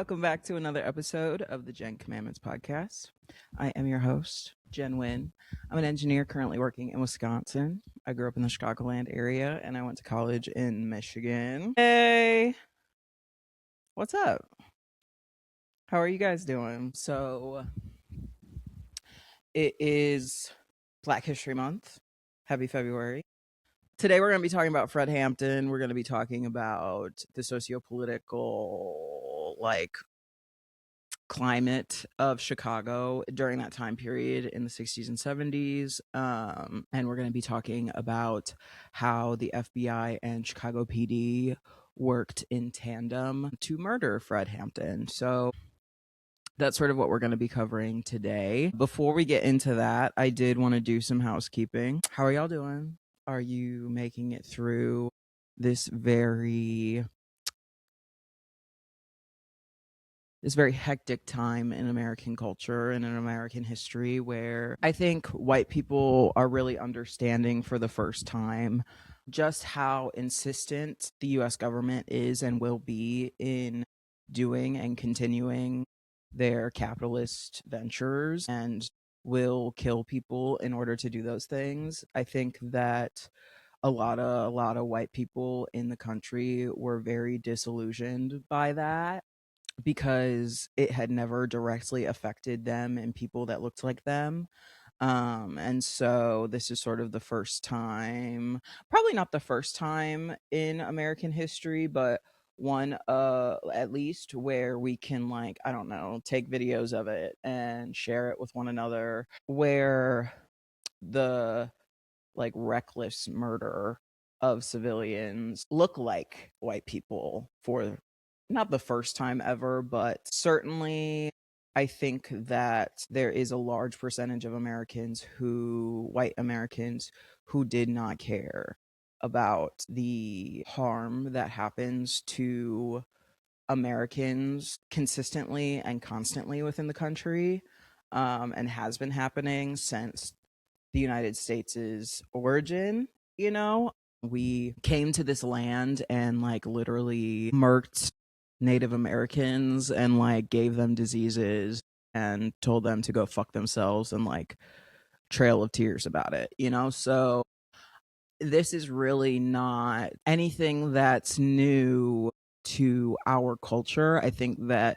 welcome back to another episode of the Jenn Commandments podcast. I am your host, Jenn Wien. I'm an engineer currently working in Wisconsin. I grew up in the Chicagoland area and I went to college in Michigan. Hey, what's up? How are you guys doing? So, it is Black History Month. Happy February. Today we're going to be talking about Fred Hampton. We're going to be talking about the sociopolitical, climate of Chicago during that time period in the 60s and 70s. And we're going to be talking about how the FBI and Chicago PD worked in tandem to murder Fred Hampton. So that's sort of what we're going to be covering today. Before we get into that, I did want to do some housekeeping. How are y'all doing? Are you making it through this very hectic time in American culture and in American history, where I think white people are really understanding for the first time just how insistent the US government is and will be in doing and continuing their capitalist ventures, and will kill people in order to do those things. I think that a lot of white people in the country were very disillusioned by that, because it had never directly affected them and people that looked like them. And so this is sort of the first time, probably not the first time in American history, but one at least where we can, like, I don't know, take videos of it and share it with one another, where the reckless murder of civilians look like white people for not the first time ever, but certainly I think that there is a large percentage of white Americans, who did not care about the harm that happens to Americans consistently and constantly within the country, and has been happening since the United States' origin. We came to this land and literally murked Native Americans and gave them diseases and told them to go fuck themselves, and trail of tears about it. So this is really not anything that's new to our culture. I think we're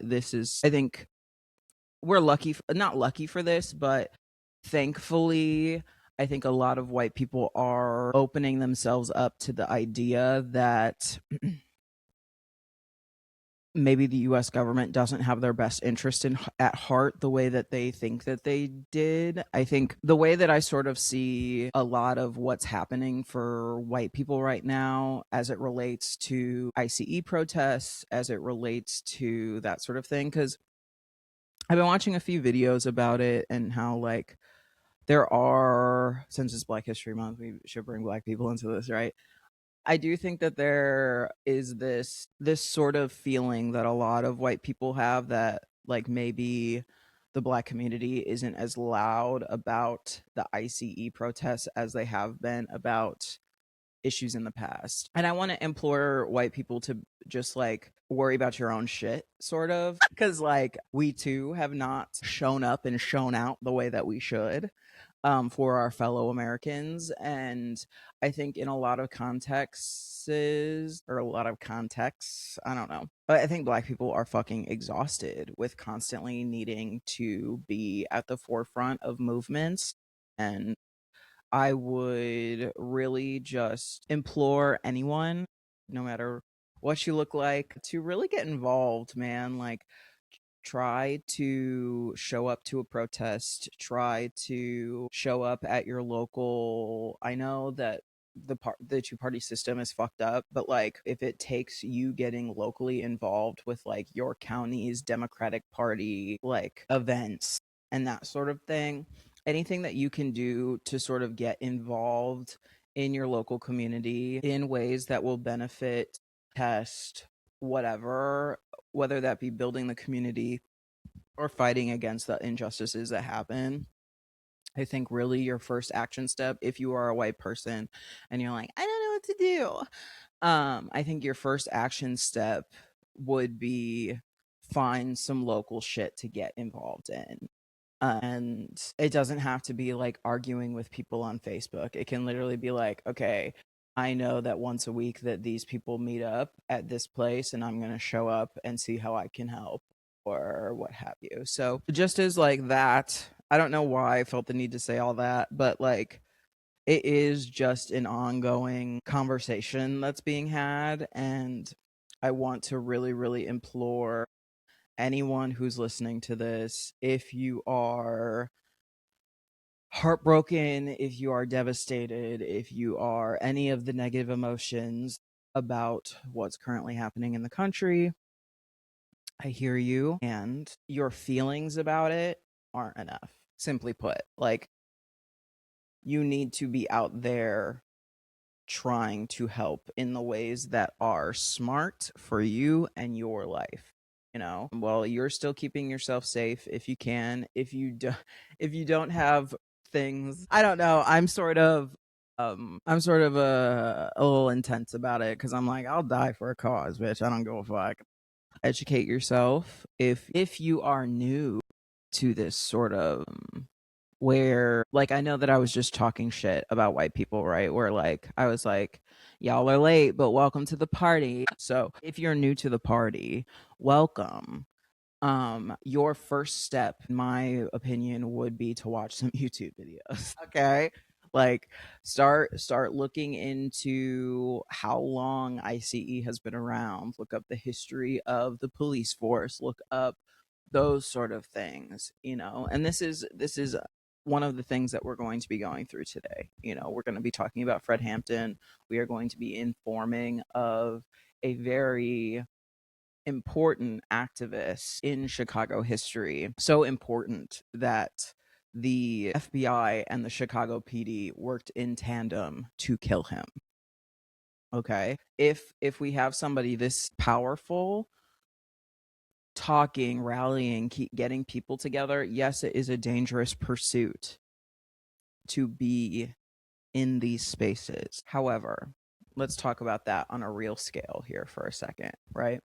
not lucky for this, but thankfully, I think a lot of white people are opening themselves up to the idea that maybe the US government doesn't have their best interest at heart the way that they think that they did. I think the way that I sort of see a lot of what's happening for white people right now, as it relates to ICE protests, as it relates to that sort of thing, because I've been watching a few videos about it, and how there are, since it's Black History Month, we should bring Black people into this, right? I do think that there is this sort of feeling that a lot of white people have, that maybe the Black community isn't as loud about the ICE protests as they have been about issues in the past. And I want to implore white people to just worry about your own shit, sort of, because we too have not shown up and shown out the way that we should, for our fellow Americans. And I think in a lot of contexts, I don't know, but I think Black people are fucking exhausted with constantly needing to be at the forefront of movements. And I would really just implore anyone, no matter what you look like, to really get involved, man. Try to show up to a protest, try to show up at your local. I know that the two-party system is fucked up, but if it takes you getting locally involved with your county's Democratic Party events and that sort of thing, anything that you can do to sort of get involved in your local community in ways that will benefit, test, whatever, whether that be building the community or fighting against the injustices that happen. I think really your first action step, if you are a white person and you're like, I don't know what to do, I think your first action step would be find some local shit to get involved in. And it doesn't have to be like arguing with people on Facebook. It can literally be like, okay, I know that once a week that these people meet up at this place and I'm going to show up and see how I can help or what have you. So just as like that, I don't know why I felt the need to say all that, but like it is just an ongoing conversation that's being had. And I want to really, really implore anyone who's listening to this, if you are heartbroken, if you are devastated, if you are any of the negative emotions about what's currently happening in the country, I hear you. And your feelings about it aren't enough. Simply put, like, you need to be out there trying to help in the ways that are smart for you and your life. Well, you're still keeping yourself safe if you can. If you don't have things, I don't know, I'm sort of a little intense about it because I'm like, I'll die for a cause, bitch. I don't give a fuck. Educate yourself. If you are new to this sort of where, like, I know that I was just talking shit about white people, right? Where like I was like, y'all are late, but welcome to the party. So if you're new to the party, welcome. Your first step, in my opinion, would be to watch some YouTube videos. Okay. Like start looking into how long ICE has been around, look up the history of the police force, look up those sort of things, and this is one of the things that we're going to be going through today. We're going to be talking about Fred Hampton. We are going to be informing of a very important activist in Chicago history. So important that the FBI and the Chicago PD worked in tandem to kill him. Okay? If we have somebody this powerful talking, rallying, keep getting people together, yes, it is a dangerous pursuit to be in these spaces. However, let's talk about that on a real scale here for a second, right?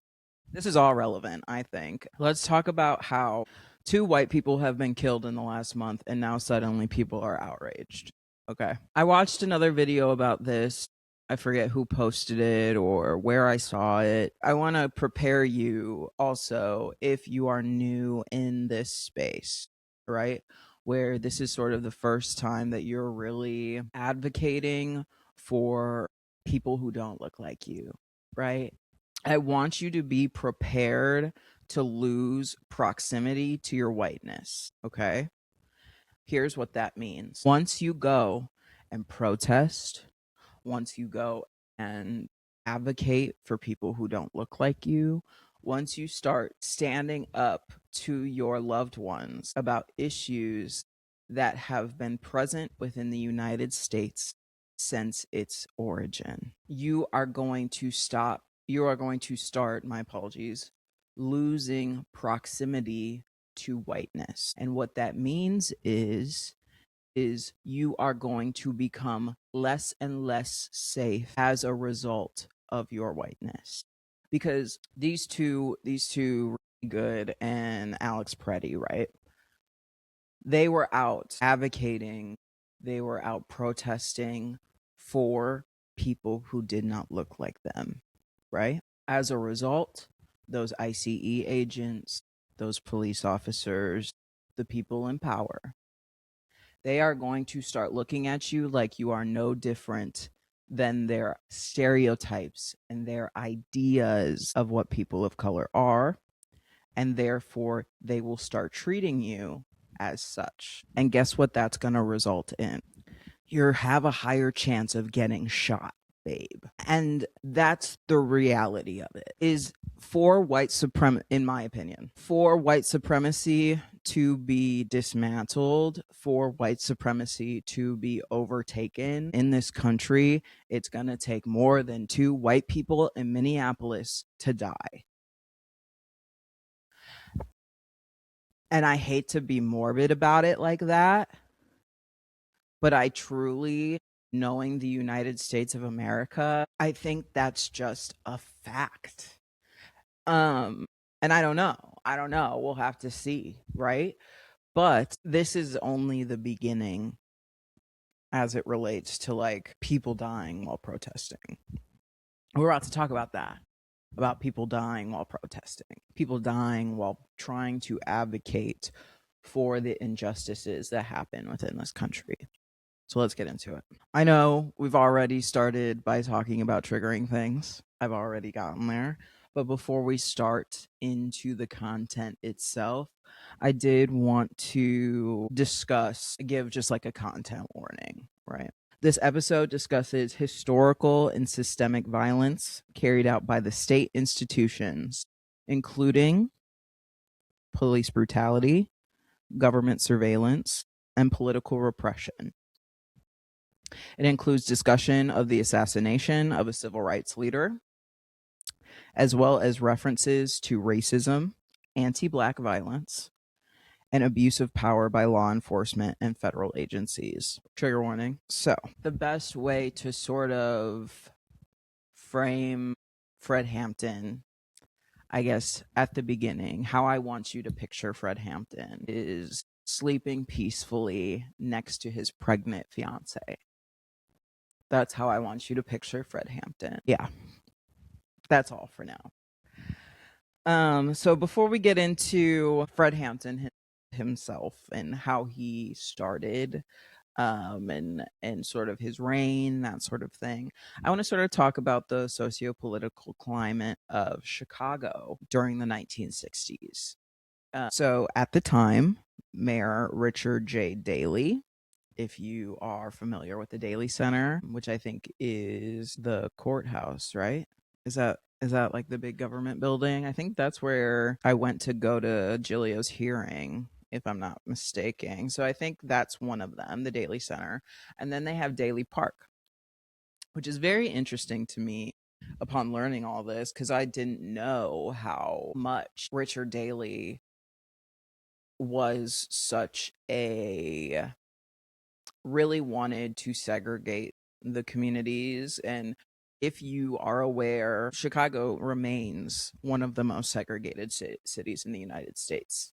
This is all relevant, I think. Let's talk about how 2 white people have been killed in the last month and now suddenly people are outraged. Okay. I watched another video about this. I forget who posted it or where I saw it. I want to prepare you also if you are new in this space, right? Where this is sort of the first time that you're really advocating for people who don't look like you, right? I want you to be prepared to lose proximity to your whiteness, okay? Here's what that means. Once you go and protest, once you go and advocate for people who don't look like you, once you start standing up to your loved ones about issues that have been present within the United States since its origin, you are going to start, my apologies, losing proximity to whiteness. And what that means is you are going to become less and less safe as a result of your whiteness. Because these two really good and Alex Preddy, right? They were out advocating, they were out protesting for people who did not look like them, right? As a result, those ICE agents, those police officers, the people in power, they are going to start looking at you like you are no different than their stereotypes and their ideas of what people of color are. And therefore, they will start treating you as such. And guess what that's going to result in? You have a higher chance of getting shot, babe. And that's the reality of it. Is for white supremacy, in my opinion, for white supremacy to be dismantled, for white supremacy to be overtaken in this country, it's going to take more than 2 white people in Minneapolis to die. And I hate to be morbid about it like that, but I truly, knowing the United States of America, I think that's just a fact. And I don't know. I don't know. We'll have to see, right? But this is only the beginning as it relates to like people dying while protesting. We're about to talk about that, about people dying while protesting, people dying while trying to advocate for the injustices that happen within this country. So let's get into it. I know we've already started by talking about triggering things. I've already gotten there. But before we start into the content itself, I did want to give just like a content warning, right? This episode discusses historical and systemic violence carried out by the state institutions, including police brutality, government surveillance, and political repression. It includes discussion of the assassination of a civil rights leader, as well as references to racism, anti-Black violence, and abuse of power by law enforcement and federal agencies. Trigger warning. So, the best way to sort of frame Fred Hampton, I guess, at the beginning, how I want you to picture Fred Hampton is sleeping peacefully next to his pregnant fiance. That's how I want you to picture Fred Hampton. Yeah. That's all for now. So before we get into Fred Hampton himself and how he started, and sort of his reign, that sort of thing, I want to sort of talk about the sociopolitical climate of Chicago during the 1960s. So at the time, Mayor Richard J. Daley, if you are familiar with the Daley Center, which I think is the courthouse, right? Is that like the big government building? I think that's where I went to go to Giglio's hearing, if I'm not mistaken. So I think that's one of them, the Daley Center. And then they have Daley Park, which is very interesting to me upon learning all this, because I didn't know how much Richard Daley was such a really wanted to segregate the communities. And if you are aware, Chicago remains one of the most segregated cities in the United States,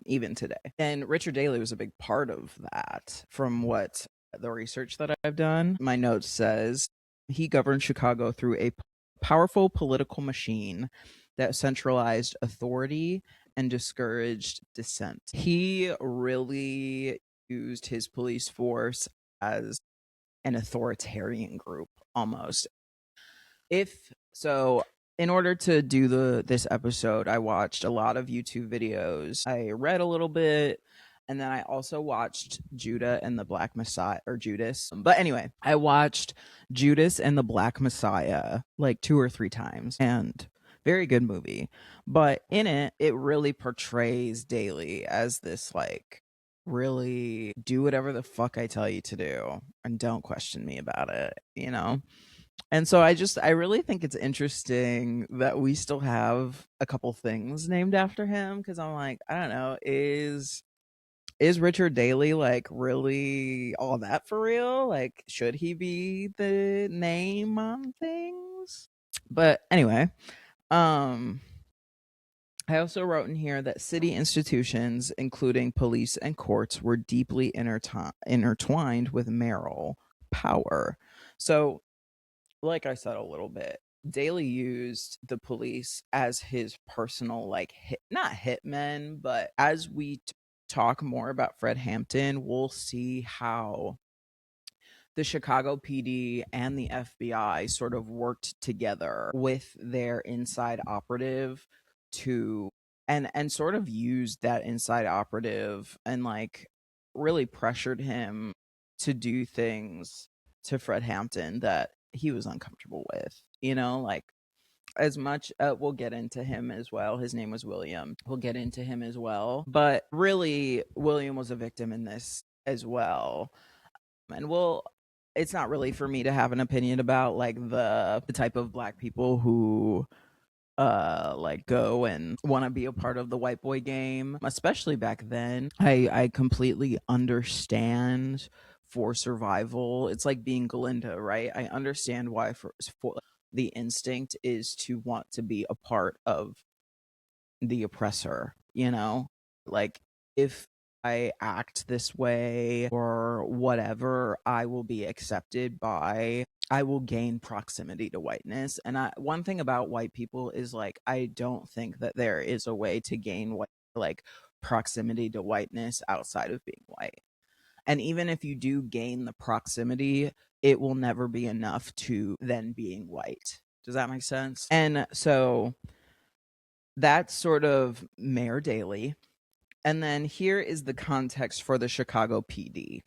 even today. And Richard Daley was a big part of that. From what the research that I've done, my notes says he governed Chicago through a powerful political machine that centralized authority and discouraged dissent. He really used his police force as an authoritarian group almost. If so, in order to do this episode, I watched a lot of YouTube videos. I read a little bit, and then I also watched Judah and the Black Messiah, or Judas. But anyway, I watched Judas and the Black Messiah like 2 or 3 times, and very good movie. But in it, it really portrays Daley as this like really do whatever the fuck I tell you to do and don't question me about it, you know? And so I really think it's interesting that we still have a couple things named after him, because I'm like, I don't know, is Richard Daley like really all that for real? Like, should he be the name on things? But anyway, I also wrote in here that city institutions, including police and courts, were deeply intertwined with mayoral power. So, like I said a little bit, Daley used the police as his personal, like, not hitmen, but as we talk more about Fred Hampton, we'll see how the Chicago PD and the FBI sort of worked together with their inside operative to and sort of used that inside operative and like really pressured him to do things to Fred Hampton that he was uncomfortable with, you know, like as much we'll get into him as well. His name was William. We'll get into him as well, but really William was a victim in this as well. And we'll it's not really for me to have an opinion about like the type of Black people who like go and want to be a part of the white boy game, especially back then. I completely understand for survival. It's like being Glinda, right? I understand why for the instinct is to want to be a part of the oppressor, you know? Like, if I act this way or whatever, I will be accepted by, I will gain proximity to whiteness. And one thing about white people is like, I don't think that there is a way to gain like proximity to whiteness outside of being white. And even if you do gain the proximity, it will never be enough to then being white. Does that make sense? And so that's sort of Mayor Daley. And then here is the context for the Chicago PD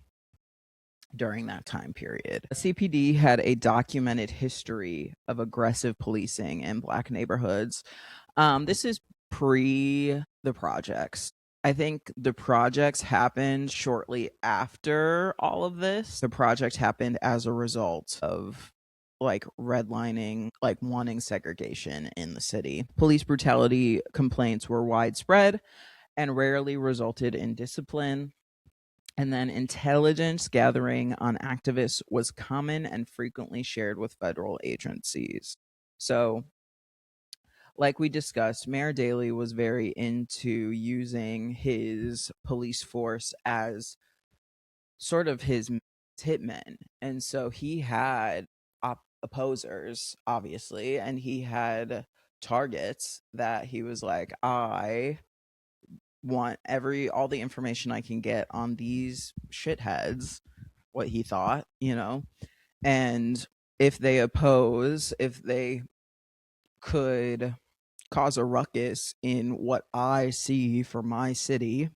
during that time period. The CPD had a documented history of aggressive policing in Black neighborhoods. This is pre the projects. I think the projects happened shortly after all of this. The project happened as a result of like redlining, like wanting segregation in the city. Police brutality complaints were widespread and rarely resulted in discipline. And then intelligence gathering on activists was common and frequently shared with federal agencies. So, like we discussed, Mayor Daley was very into using his police force as sort of his hitmen. And so he had opposers, obviously, and he had targets that he was like, I want all the information I can get on these shitheads, what he thought, you know, and if they oppose, if they could cause a ruckus in what I see for my city,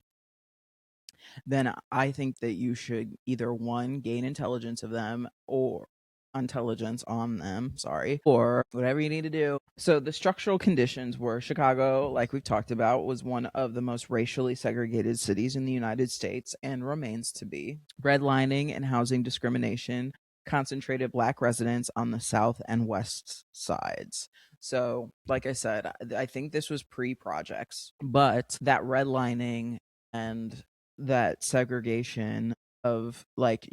then I think that you should either one, gain intelligence of them or intelligence on them, sorry, or whatever you need to do. So the structural conditions were Chicago, like we've talked about, was one of the most racially segregated cities in the United States and remains to be. Redlining and housing discrimination concentrated Black residents on the south and west sides. So, like I said, I think this was pre-projects, but that redlining and that segregation of like,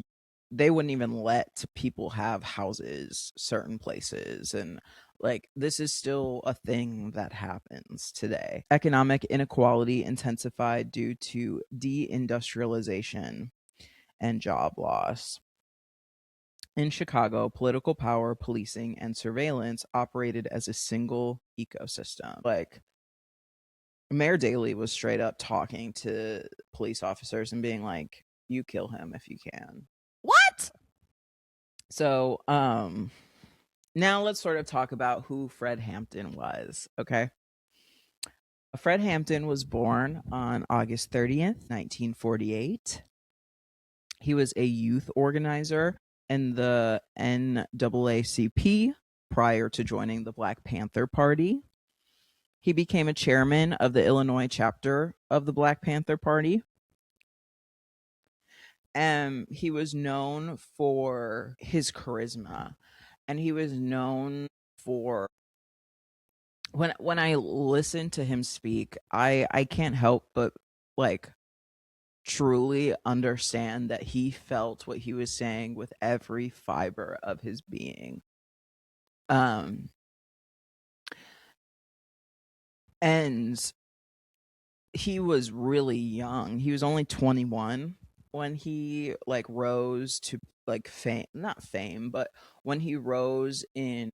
they wouldn't even let people have houses certain places, and like this is still a thing that happens today. Economic inequality intensified due to deindustrialization and job loss. In Chicago, political power, policing, and surveillance operated as a single ecosystem. Like, Mayor Daley was straight up talking to police officers and being like, you kill him if you can. What? So, now let's sort of talk about who Fred Hampton was, okay? Fred Hampton was born on August 30th, 1948. He was a youth organizer in the NAACP prior to joining the Black Panther Party. He became a chairman of the Illinois chapter of the Black Panther Party. And he was known for his charisma, and he was known for, when I listen to him speak, I can't help but like truly understand that he felt what he was saying with every fiber of his being. And he was really young. He was only 21 when he like rose to like fame, not fame, but when he rose in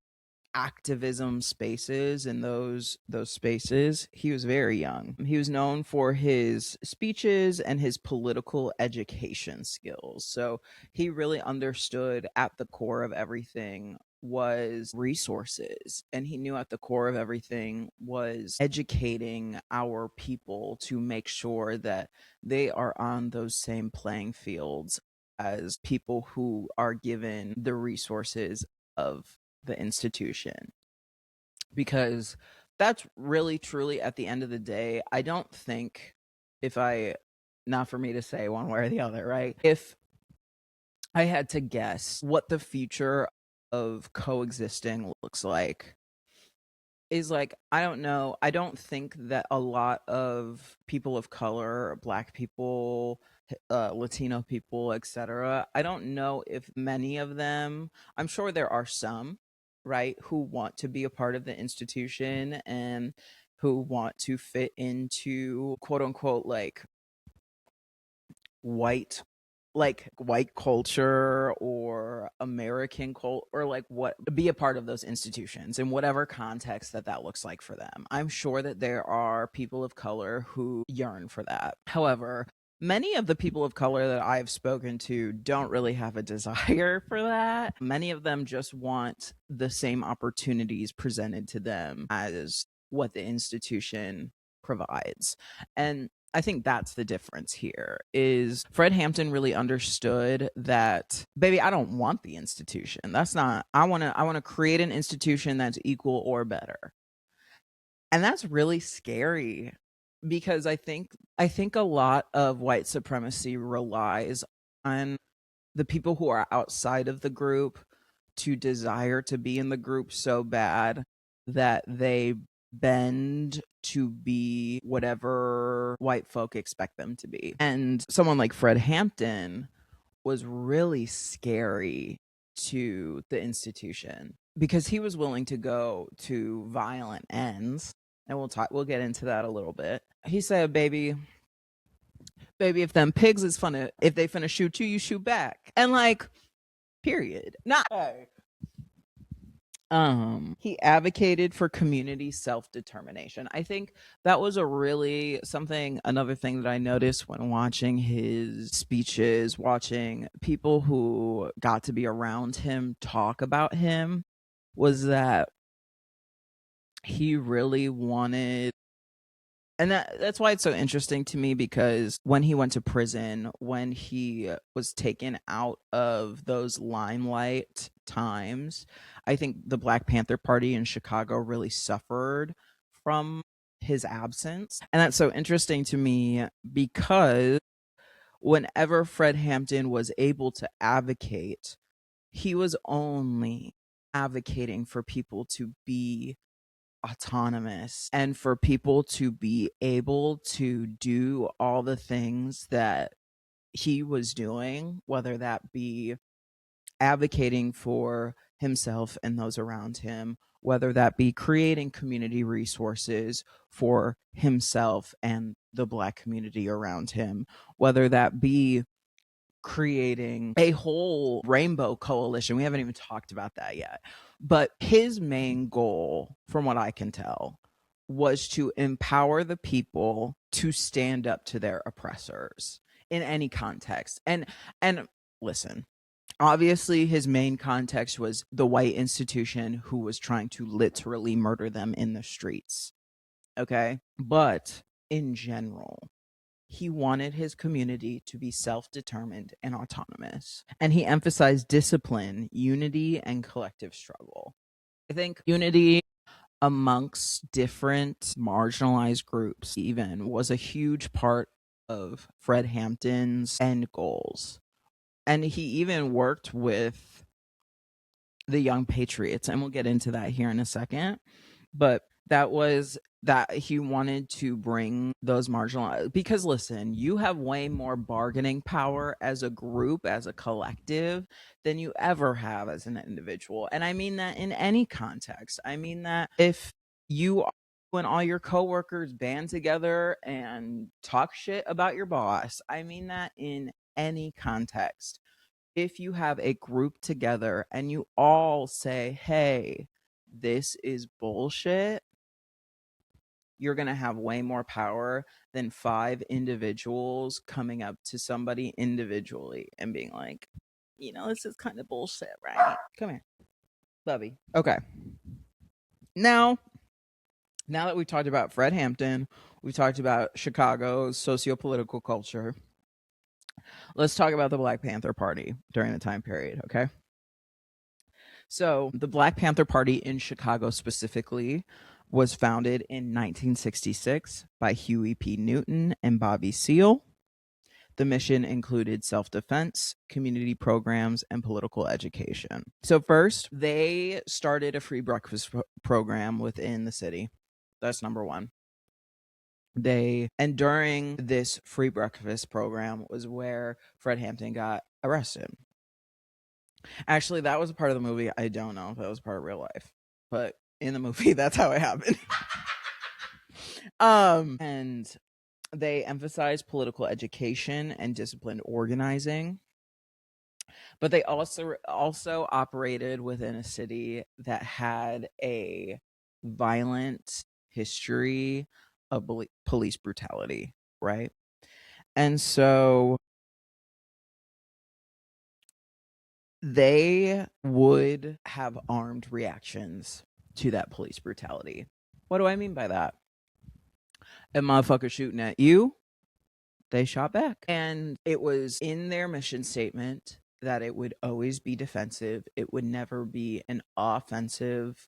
activism spaces, in those spaces, he was very young. He was known for his speeches and his political education skills. So he really understood at the core of everything was resources, and he knew at the core of everything was educating our people to make sure that they are on those same playing fields as people who are given the resources of the institution. Because that's really truly, at the end of the day, I don't think, if I, not for me to say one way or the other, right? If I had to guess what the future of coexisting looks like, is like, I don't know. I don't think that a lot of people of color, Black people, Latino people, etc., I don't know if many of them, I'm sure there are some, right, who want to be a part of the institution and who want to fit into quote unquote white white culture or American cult, or what, be a part of those institutions in whatever context that looks like for them. I'm sure that there are people of color who yearn for that. However, many of the people of color that I've spoken to don't really have a desire for that. Many of them just want the same opportunities presented to them as what the institution provides. And I think that's the difference here. Is Fred Hampton really understood that, baby, I don't want the institution. That's not, I want to create an institution that's equal or better. And that's really scary, because I think a lot of white supremacy relies on the people who are outside of the group to desire to be in the group so bad that they bend to be whatever white folk expect them to be. And someone like Fred Hampton was really scary to the institution, because he was willing to go to violent ends. And we'll get into that a little bit. He said, baby, if them pigs is funny, if they finna shoot you, you shoot back. And period. Not he advocated for community self-determination. I think that was another thing that I noticed when watching his speeches, watching people who got to be around him talk about him, was that he really wanted, and that's why it's so interesting to me, because when he went to prison, when he was taken out of those limelight times, I think the Black Panther Party in Chicago really suffered from his absence. And that's so interesting to me, because whenever Fred Hampton was able to advocate, he was only advocating for people to be autonomous and for people to be able to do all the things that he was doing, whether that be advocating for himself and those around him, whether that be creating community resources for himself and the Black community around him, whether that be creating a whole rainbow coalition. We haven't even talked about that yet. But his main goal, from what I can tell, was to empower the people to stand up to their oppressors in any context. And listen, obviously his main context was the white institution who was trying to literally murder them in the streets. Okay? But in general, he wanted his community to be self-determined and autonomous. And he emphasized discipline, unity, and collective struggle. I think unity amongst different marginalized groups even was a huge part of Fred Hampton's end goals. And he even worked with the Young Patriots, and we'll get into that here in a second. But that he wanted to bring those marginalized, because listen, you have way more bargaining power as a group, as a collective, than you ever have as an individual. And I mean that in any context. I mean that if you when all your coworkers band together and talk shit about your boss, I mean that in any context. If you have a group together and you all say, hey, this is bullshit, you're going to have way more power than 5 individuals coming up to somebody individually and being like, this is kind of bullshit, right? Come here, Bubby. Okay. Now that we've talked about Fred Hampton, we've talked about Chicago's sociopolitical culture, let's talk about the Black Panther Party during the time period, okay? So the Black Panther Party in Chicago specifically was founded in 1966 by Huey P. Newton and Bobby Seale. The mission included self-defense, community programs, and political education. So first, they started a free breakfast program within the city. That's number one. And during this free breakfast program was where Fred Hampton got arrested. Actually, that was a part of the movie. I don't know if that was part of real life, but in the movie, that's how it happened. And they emphasized political education and disciplined organizing, but they also operated within a city that had a violent history of police brutality, right? And so they would have armed reactions to that police brutality. What do I mean by that? A motherfucker shooting at you, they shot back. And it was in their mission statement that it would always be defensive. It would never be an offensive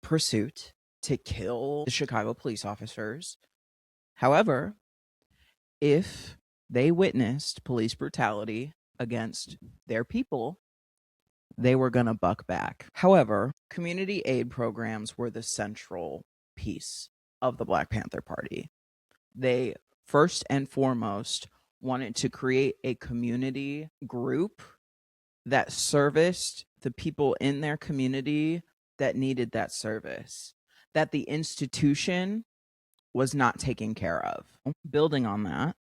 pursuit to kill the Chicago police officers. However, if they witnessed police brutality against their people, they were going to buck back. However, community aid programs were the central piece of the Black Panther Party. They first and foremost wanted to create a community group that serviced the people in their community that needed that service, that the institution was not taking care of. Building on that,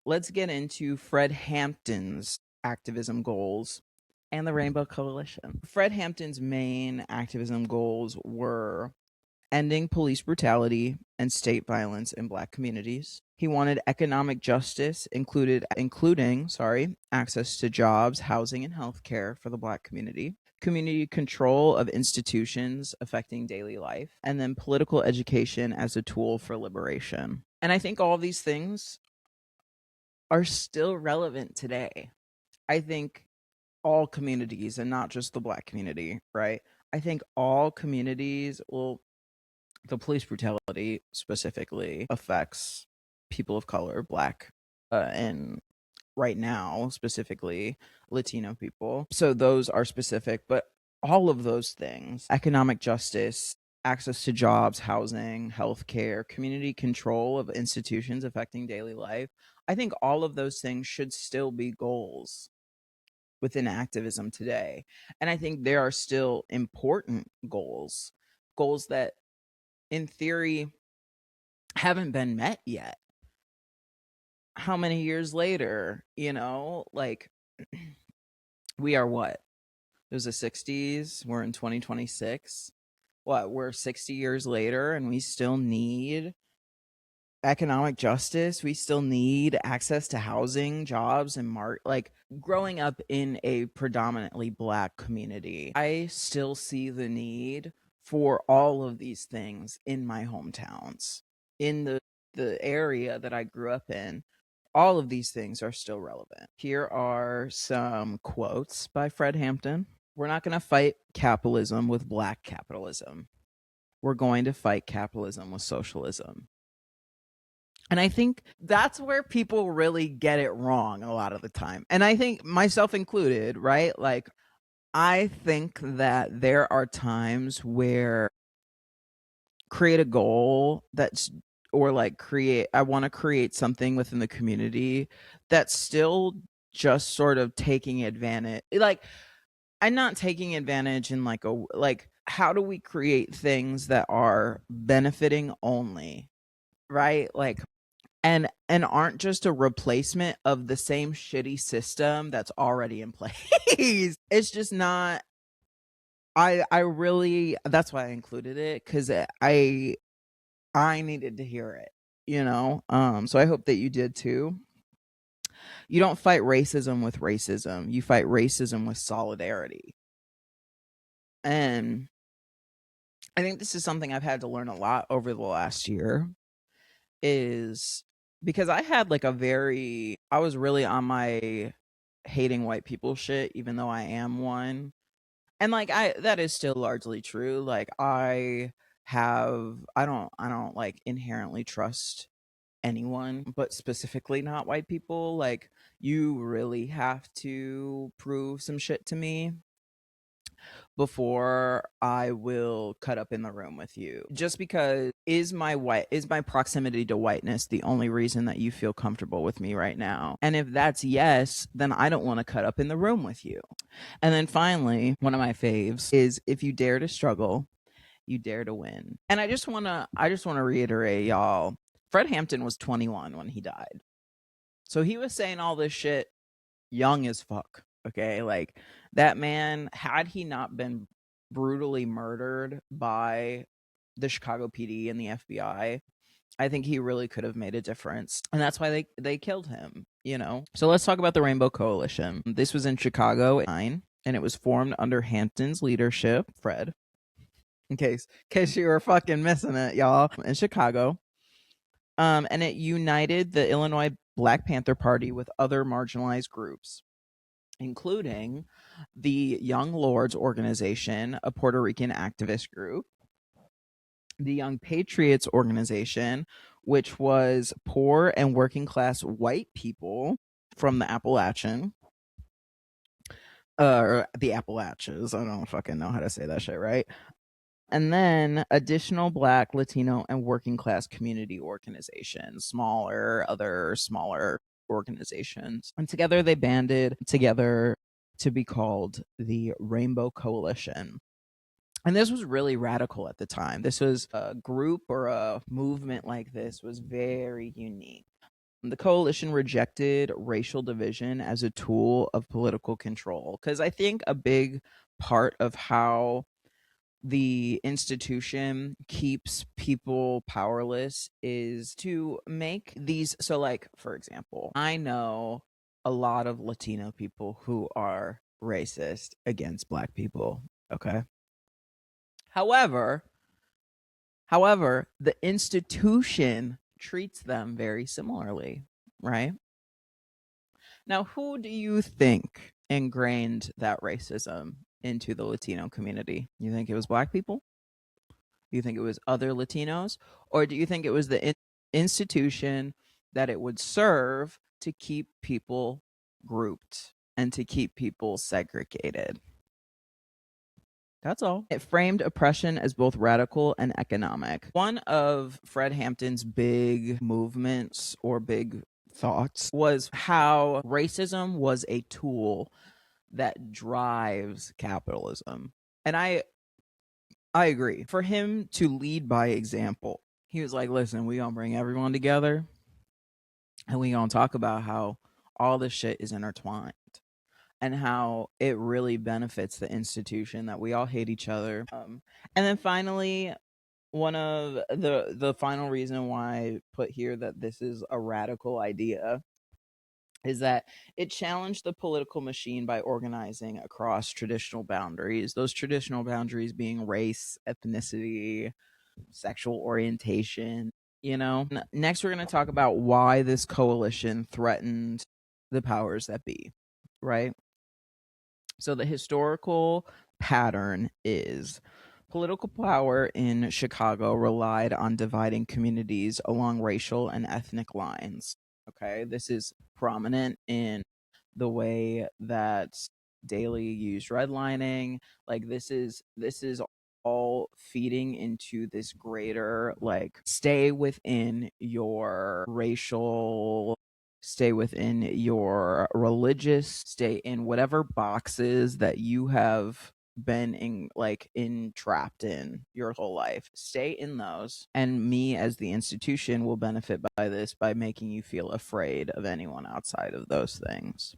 let's get into Fred Hampton's activism goals and the Rainbow Coalition. Fred Hampton's main activism goals were ending police brutality and state violence in Black communities. He wanted economic justice, including access to jobs, housing, and healthcare for the Black community. Community control of institutions affecting daily life, and then political education as a tool for liberation. And I think all these things are still relevant today. I think all communities, and not just the Black community, right? I think all communities will. The police brutality specifically affects people of color, Black, and right now specifically Latino people. So those are specific, but all of those things, economic justice, access to jobs, housing, healthcare, community control of institutions affecting daily life, I think all of those things should still be goals within activism today. And I think there are still important goals that in theory haven't been met yet. How many years later, like we are what? It was the 60s, we're in 2026. What, we're 60 years later and we still need economic justice, we still need access to housing, jobs, and like growing up in a predominantly Black community, I still see the need for all of these things in my hometowns, in the area that I grew up in. All of these things are still relevant. Here are some quotes by Fred Hampton. We're not going to fight capitalism with Black capitalism. We're going to fight capitalism with socialism. And I think that's where people really get it wrong a lot of the time. And I think myself included, right? Like, I think that there are times where create a goal that's, or like I want to create something within the community that's still just sort of taking advantage. Like, I'm not taking advantage in like, how do we create things that are benefiting only, right? Like, and aren't just a replacement of the same shitty system that's already in place. It's just not. I really, that's why I included it, because I needed to hear it, so I hope that you did too. You don't fight racism with racism, you fight racism with solidarity. And I think this is something I've had to learn a lot over the last year, is because I had like I was really on my hating white people shit, even though I am one. And like, that is still largely true. Like, I don't like inherently trust anyone, but specifically not white people. Like, you really have to prove some shit to me before I will cut up in the room with you. Just because is my proximity to whiteness the only reason that you feel comfortable with me right now? And if that's yes, then I don't want to cut up in the room with you. And then finally, one of my faves is, if you dare to struggle, you dare to win. And I just want to reiterate, y'all, Fred Hampton was 21 when he died. So he was saying all this shit young as fuck. Okay, like that man, had he not been brutally murdered by the Chicago PD and the FBI, I think he really could have made a difference. And that's why they killed him, you know? So let's talk about the Rainbow Coalition. This was in Chicago, and it was formed under Hampton's leadership, Fred. In case you were fucking missing it, y'all, in Chicago. And it united the Illinois Black Panther Party with other marginalized groups, including the Young Lords Organization, a Puerto Rican activist group, the Young Patriots Organization, which was poor and working class white people from the or the Appalachians. I don't fucking know how to say that shit right. And then additional Black, Latino, and working class community organizations, other smaller organizations. And together they banded together to be called the Rainbow Coalition. And this was really radical at the time. This was a group or a movement like this was very unique. The coalition rejected racial division as a tool of political control, because I think a big part of how the institution keeps people powerless is to make these. So, like, for example, I know a lot of Latino people who are racist against Black people. Okay. However, the institution treats them very similarly, right? Now, who do you think ingrained that racism into the Latino community? You think it was Black people? Do you think it was other Latinos? Or do you think it was the institution that it would serve to keep people grouped and to keep people segregated? That's all. It framed oppression as both radical and economic. One of Fred Hampton's big movements or big thoughts was how racism was a tool that drives capitalism. And I agree. For him to lead by example, he was like, listen, we gonna bring everyone together and we gonna talk about how all this shit is intertwined and how it really benefits the institution, that we all hate each other. And then finally, one of the final reason why I put here that this is a radical idea is that it challenged the political machine by organizing across traditional boundaries. Those traditional boundaries being race, ethnicity, sexual orientation, you know? Next, we're going to talk about why this coalition threatened the powers that be, right? So the historical pattern is political power in Chicago relied on dividing communities along racial and ethnic lines. Okay, this is prominent in the way that Daley used redlining. Like this is all feeding into this greater, like, stay within your racial, stay within your religious, stay in whatever boxes that you have been entrapped in your whole life. Stay in those, and me as the institution will benefit by this by making you feel afraid of anyone outside of those things.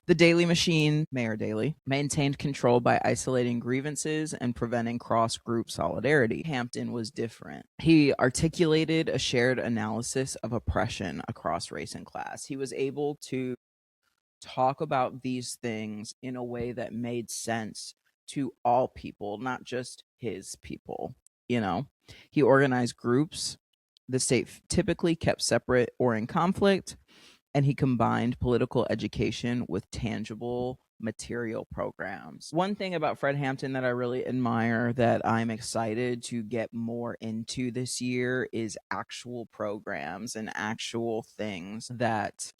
The Daley machine, Mayor Daley, maintained control by isolating grievances and preventing cross-group solidarity. Hampton was different. He articulated a shared analysis of oppression across race and class. He was able to talk about these things in a way that made sense to all people, not just his people, you know? He organized groups the state typically kept separate or in conflict, and he combined political education with tangible material programs. One thing about Fred Hampton that I really admire, that I'm excited to get more into this year, is actual programs and actual things that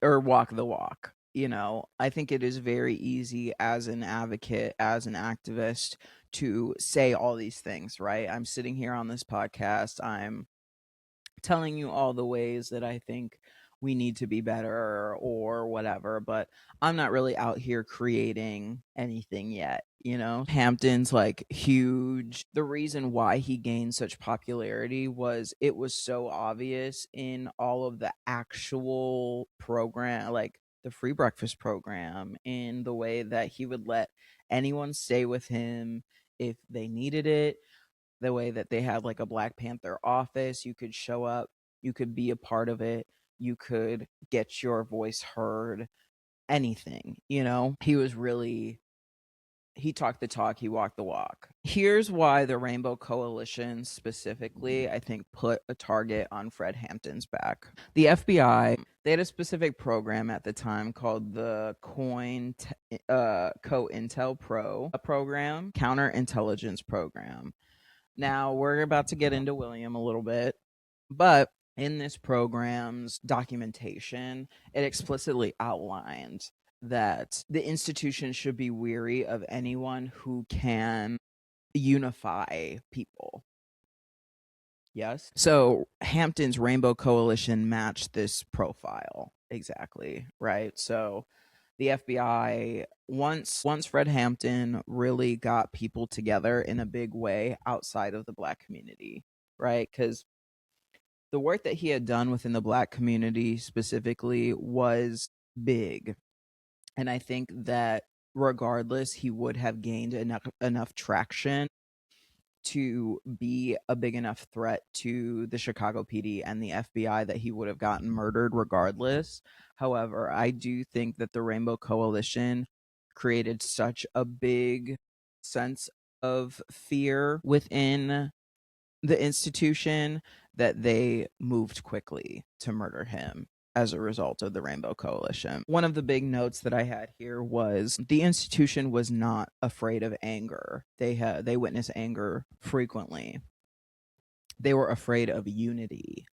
walk the walk. You know, I think it is very easy as an advocate, as an activist, to say all these things, right? I'm sitting here on this podcast, I'm telling you all the ways that I think we need to be better or whatever, but I'm not really out here creating anything yet. Hampton's like huge. The reason why he gained such popularity was it was so obvious in all of the actual program, like the free breakfast program, in the way that he would let anyone stay with him if they needed it, the way that they had like a Black Panther office. You could show up, you could be a part of it, you could get your voice heard, anything. He was really, he talked the talk, he walked the walk. Here's why the Rainbow Coalition specifically, I think, put a target on Fred Hampton's back. The FBI, they had a specific program at the time called the COINTEL program, counterintelligence program. Now, we're about to get into William a little bit, but in this program's documentation, it explicitly outlined that the institution should be weary of anyone who can unify people. Yes. So Hampton's Rainbow Coalition matched this profile exactly, right? So the FBI, once Fred Hampton really got people together in a big way outside of the Black community, right? Because the work that he had done within the Black community specifically was big. And I think that regardless, he would have gained enough traction to be a big enough threat to the Chicago PD and the FBI that he would have gotten murdered regardless. However, I do think that the Rainbow Coalition created such a big sense of fear within the institution that they moved quickly to murder him as a result of the Rainbow Coalition. One of the big notes that I had here was the institution was not afraid of anger. They witnessed anger frequently. They were afraid of unity.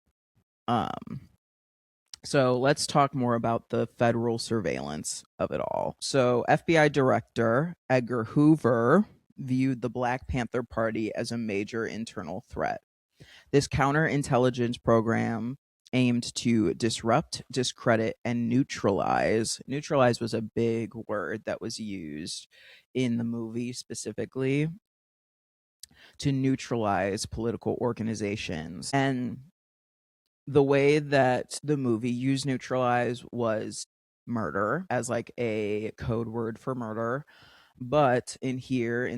So let's talk more about the federal surveillance of it all. So FBI Director Edgar Hoover viewed the Black Panther Party as a major internal threat. This counterintelligence program aimed to disrupt, discredit, and neutralize. Neutralize was a big word that was used in the movie specifically to neutralize political organizations. And the way that the movie used neutralize was murder as like a code word for murder. But in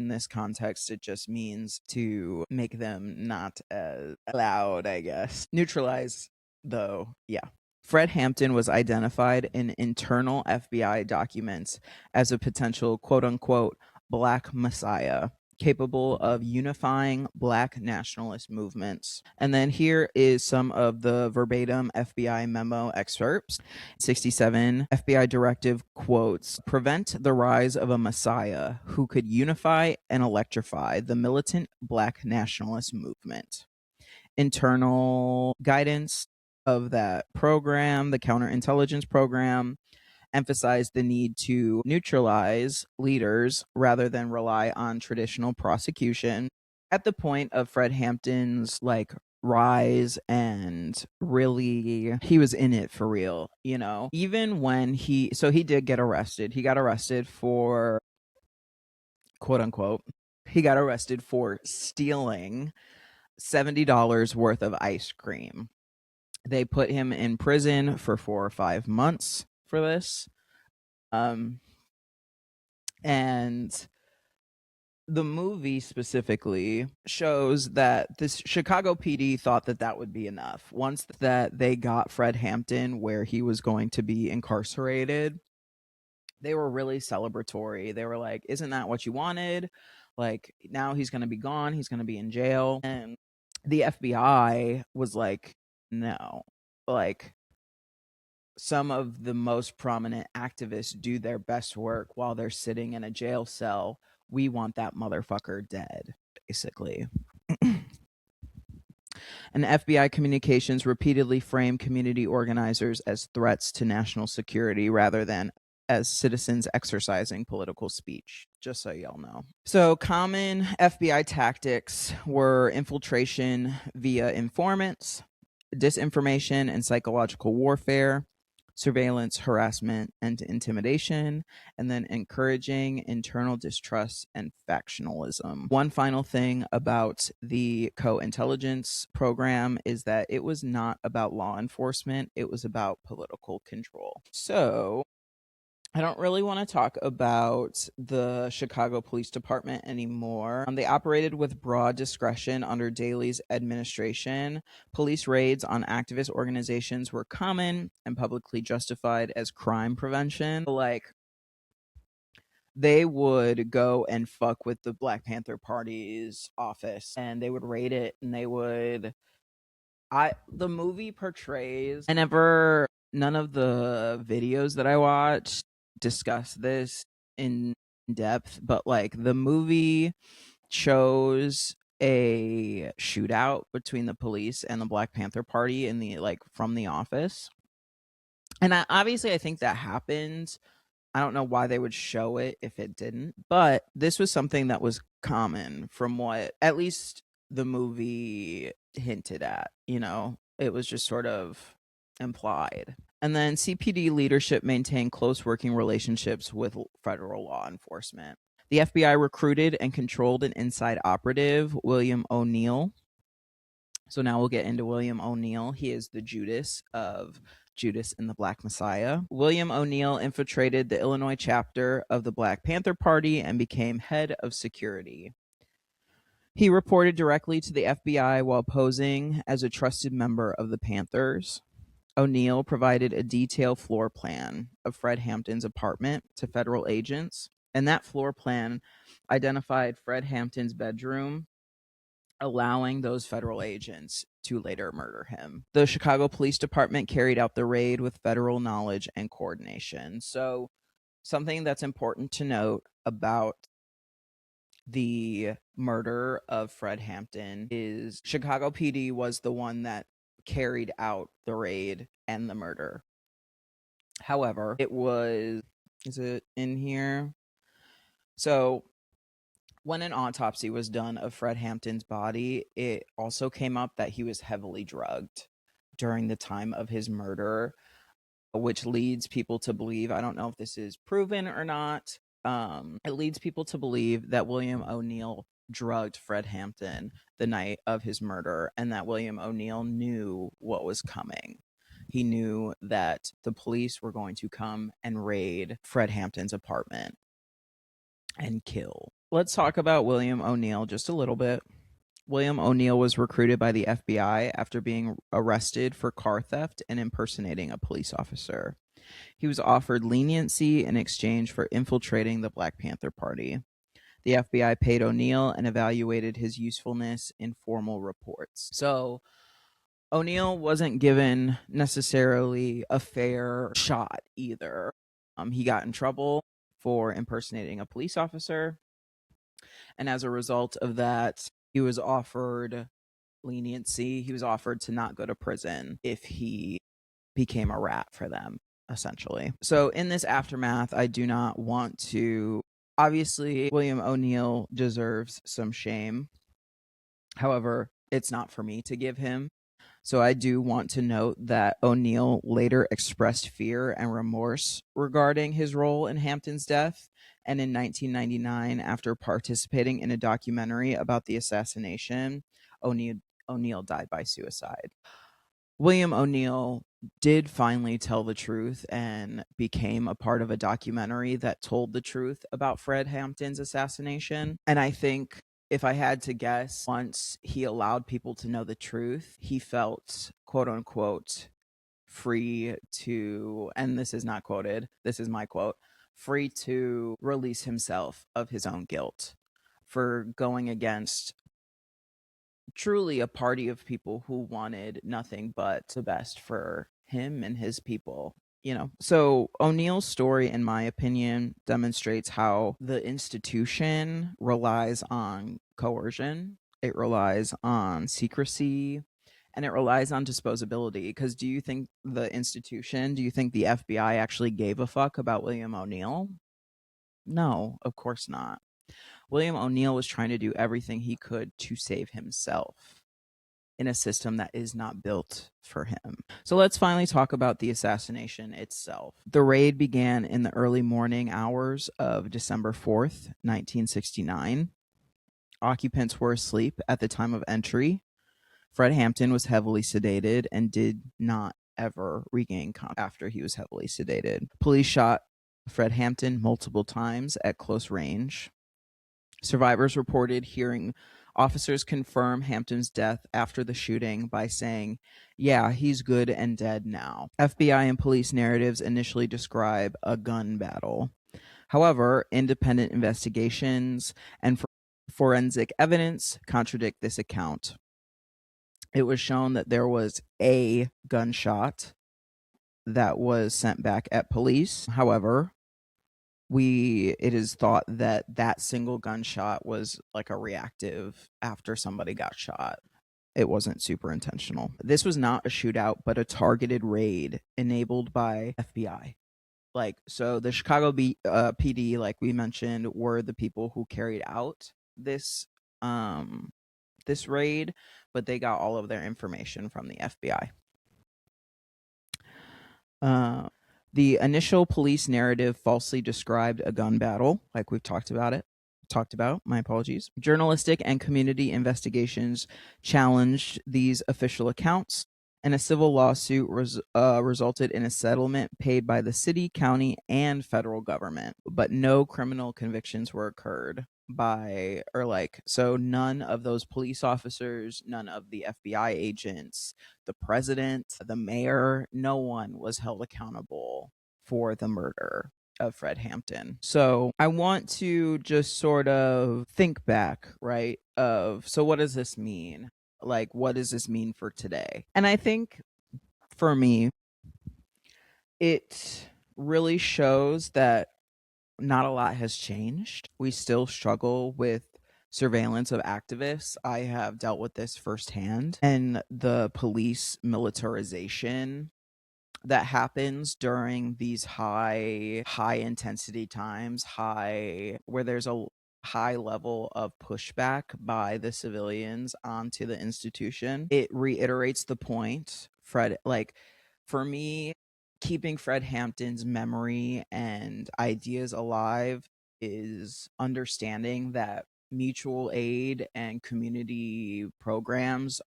this context, it just means to make them not as loud, I guess. Neutralize, though, yeah. Fred Hampton was identified in internal FBI documents as a potential quote-unquote Black Messiah, capable of unifying Black nationalist movements. And then here is some of the verbatim FBI memo excerpts. 67, FBI directive quotes, prevent the rise of a Messiah who could unify and electrify the militant Black nationalist movement. Internal guidance of that program, the counterintelligence program, emphasized the need to neutralize leaders rather than rely on traditional prosecution. At the point of Fred Hampton's like rise and really he was in it for real, even when he did get arrested. He got arrested for quote unquote, he got arrested for stealing $70 worth of ice cream. They put him in prison for 4 or 5 months for this. And the movie specifically shows that this Chicago PD thought that would be enough. Once that they got Fred Hampton where he was going to be incarcerated, they were really celebratory. They were like, isn't that what you wanted? Like, now he's going to be gone. He's going to be in jail. And the FBI was like, no. Like, some of the most prominent activists do their best work while they're sitting in a jail cell. We want that motherfucker dead, basically. And FBI communications repeatedly framed community organizers as threats to national security rather than as citizens exercising political speech, just so y'all know. So common FBI tactics were infiltration via informants, disinformation, and psychological warfare. surveillance, harassment, and intimidation, and then encouraging internal distrust and factionalism. One final thing about the co-intelligence program is that it was not about law enforcement, it was about political control. So I don't really want to talk about the Chicago Police Department anymore. They operated with broad discretion under Daley's administration. Police raids on activist organizations were common and publicly justified as crime prevention. Like, they would go and fuck with the Black Panther Party's office and they would raid it, and they would the movie portrays, none of the videos that I watched discuss this in depth, but like the movie shows a shootout between the police and the Black Panther Party in the from the office. And obviously I think that happened. I don't know why they would show it if it didn't, but this was something that was common from what at least the movie hinted at, It was just sort of implied. And then CPD leadership maintained close working relationships with federal law enforcement. The FBI recruited and controlled an inside operative, William O'Neill. So now we'll get into William O'Neill. He is the Judas of Judas and the Black Messiah. William O'Neill infiltrated the Illinois chapter of the Black Panther Party and became head of security. He reported directly to the FBI while posing as a trusted member of the Panthers. O'Neill provided a detailed floor plan of Fred Hampton's apartment to federal agents, and that floor plan identified Fred Hampton's bedroom, allowing those federal agents to later murder him. The Chicago Police Department carried out the raid with federal knowledge and coordination. So, something that's important to note about the murder of Fred Hampton is Chicago PD was the one that carried out the raid and the murder. However, is it in here? So when an autopsy was done of Fred Hampton's body, it also came up that he was heavily drugged during the time of his murder, which leads people to believe, I don't know if this is proven or not, it leads people to believe that William O'Neill drugged Fred Hampton the night of his murder, and that William O'Neill knew what was coming. He knew that the police were going to come and raid Fred Hampton's apartment and kill. Let's talk about William O'Neill just a little bit. William O'Neill was recruited by the FBI after being arrested for car theft and impersonating a police officer. He was offered leniency in exchange for infiltrating the Black Panther Party. The FBI paid O'Neill and evaluated his usefulness in formal reports. So O'Neill wasn't given necessarily a fair shot either. He got in trouble for impersonating a police officer, and as a result of that, he was offered leniency. He was offered to not go to prison if he became a rat for them, essentially. So in this aftermath, I do not want to... Obviously, William O'Neill deserves some shame. However, it's not for me to give him. So I do want to note that O'Neill later expressed fear and remorse regarding his role in Hampton's death. And in 1999, after participating in a documentary about the assassination, O'Neill died by suicide. William O'Neill did finally tell the truth and became a part of a documentary that told the truth about Fred Hampton's assassination. And I think, if I had to guess, once he allowed people to know the truth, he felt, quote unquote, free to, and this is not quoted, this is my quote, free to release himself of his own guilt for going against truly a party of people who wanted nothing but the best for him and his people. So O'Neill's story, in my opinion, demonstrates how the institution relies on coercion, it relies on secrecy, and it relies on disposability. Because do you think the FBI actually gave a fuck about William O'Neill? No, of course not. William O'Neill was trying to do everything he could to save himself. in a system that is not built for him. So let's finally talk about the assassination itself. The raid began in the early morning hours of December 4th, 1969. Occupants were asleep at the time of entry. Fred Hampton was heavily sedated and did not ever regain consciousness after he was heavily sedated. Police shot Fred Hampton multiple times at close range. Survivors reported hearing officers confirm Hampton's death after the shooting by saying, "Yeah, he's good and dead now." FBI and police narratives initially describe a gun battle. However, independent investigations and forensic evidence contradict this account. It was shown that there was a gunshot that was sent back at police. However, it is thought that that single gunshot was like a reactive after somebody got shot. It wasn't super intentional. This was not a shootout, but a targeted raid enabled by FBI. So the Chicago PD, like we mentioned, were the people who carried out this raid, but they got all of their information from the FBI. The initial police narrative falsely described a gun battle, like we've talked about. My apologies. Journalistic and community investigations challenged these official accounts, and a civil lawsuit resulted in a settlement paid by the city, county, and federal government, but no criminal convictions were occurred so none of those police officers, none of the FBI agents, the president, the mayor, no one was held accountable for the murder of Fred Hampton. So I want to just sort of think back, right? So what does this mean? Like, what does this mean for today? And I think for me, it really shows that not a lot has changed. We still struggle with surveillance of activists. I have dealt with this firsthand, and the police militarization that happens during these high intensity times, where there's a high level of pushback by the civilians onto the institution. It reiterates the point, Fred, like for me, keeping Fred Hampton's memory and ideas alive is understanding that mutual aid and community programs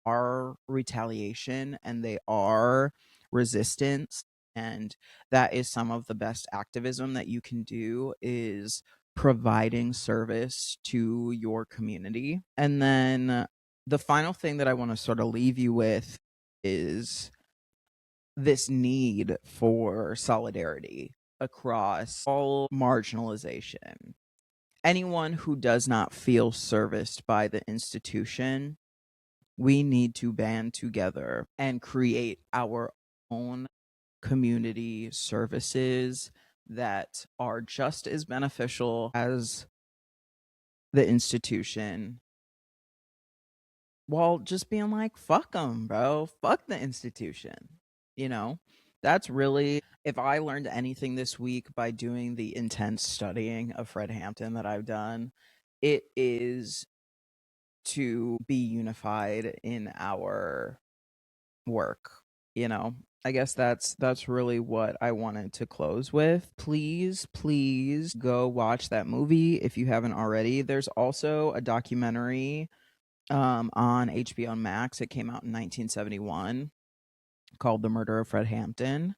are retaliation and they are resistance, and that is some of the best activism that you can do, is providing service to your community. And then the final thing that I want to sort of leave you with is this need for solidarity across all marginalization. Anyone who does not feel serviced by the institution, we need to band together and create our own community services that are just as beneficial as the institution, while just being like, fuck them, bro. Fuck the institution. You know, that's really, if I learned anything this week by doing the intense studying of Fred Hampton that I've done, it is to be unified in our work. I guess that's really what I wanted to close with. Please go watch that movie if you haven't already. There's also a documentary on HBO Max. It came out in 1971 called The Murder of Fred Hampton.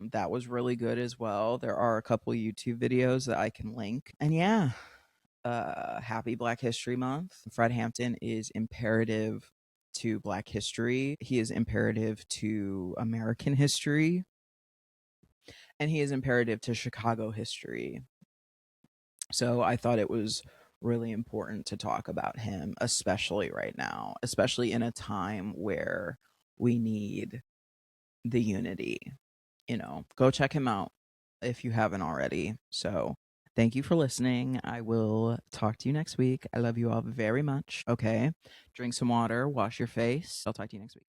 That was really good as well. There are a couple YouTube videos that I can link. And yeah, happy Black History Month. Fred Hampton is imperative to Black history. He is imperative to American history. And he is imperative to Chicago history. So I thought it was really important to talk about him, especially right now, especially in a time where we need the unity. Go check him out if you haven't already. So thank you for listening. I will talk to you next week. I love you all very much. Okay. Drink some water, wash your face. I'll talk to you next week.